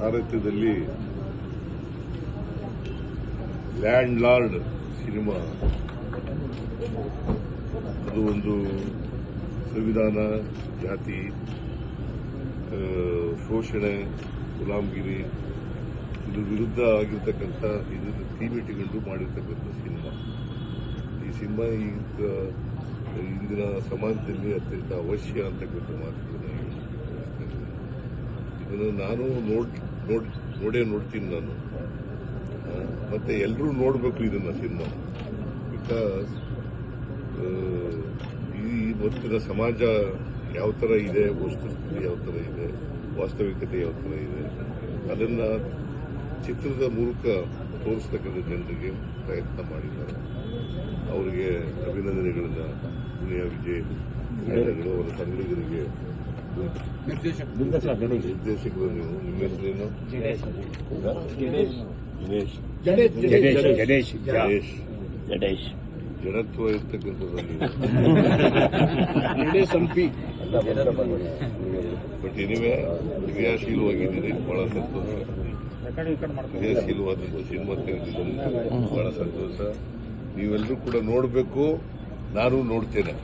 ಸಾರಥ್ಯದಲ್ಲಿ land lord cinema ಅದು ಒಂದು ಸಂವಿಧಾನ, ಜಾತಿ, ಶೋಷಣೆ, ಗುಲಾಮಗಿರಿ ಇದು ವಿರುದ್ಧ ಆಗಿರ್ತಕ್ಕಂಥ ಇದನ್ನು ಥೀಮ್ ಇಟ್ಟುಕೊಂಡು ಮಾಡಿರ್ತಕ್ಕಂಥ ಸಿನಿಮಾ. ಈ ಸಿನಿಮಾ ಈಗ ಇಂದಿನ ಸಮಾಜದಲ್ಲಿ ಅತ್ಯಂತ ಅವಶ್ಯ ಅಂತಕ್ಕಂಥ ಮಾತುಗಳನ್ನು ಇದನ್ನು ನಾನು ನೋಡ್ತೀನಿ ನಾನು. ಮತ್ತೆ ಎಲ್ಲರೂ ನೋಡಬೇಕು ಇದನ್ನ ಸಿನಿಮಾ. ಬಿಕಾಸ್ ಈ ಇವತ್ತಿನ ಸಮಾಜ ಯಾವ ಥರ ಇದೆ, ವಸ್ತುಸ್ಥಿತಿ ಯಾವ ಥರ ಇದೆ, ವಾಸ್ತವಿಕತೆ ಯಾವ ಥರ ಇದೆ, ಅದನ್ನ ಚಿತ್ರದ ಮೂಲಕ ತೋರಿಸ್ತಕ್ಕಂಥ ಜನರಿಗೆ ಪ್ರಯತ್ನ ಮಾಡಿದ್ದಾರೆ. ಅವರಿಗೆ ಅಭಿನಂದನೆಗಳನ್ನ ಪುಣ್ಯ ವಿಜಯ್ ಅವರ ಸಂಗಡಿಗರಿಗೆ, ನಿರ್ದೇಶಕರು. ನೀವು ನಿಮ್ಮ ಹೆಸರೇನು? ಗಣೇಶ್. ಜಡತ್ವ ಇರ್ತಕ್ಕಂಥದ್ದು ಬಟ್ ಎನಿವೆ ಕ್ರಿಯಾಶೀಲವಾಗಿದ್ದೀರಿ, ಬಹಳ ಸಂತೋಷ. ಕ್ರಿಯಾಶೀಲವಾದಂಥ ಸಿನಿಮಾ ತೆಗೆದಿದ್ದೀನಿ, ಬಹಳ ಸಂತೋಷ. ನೀವೆಲ್ಲರೂ ಕೂಡ ನೋಡಬೇಕು, ನಾನು ನೋಡ್ತೇನೆ.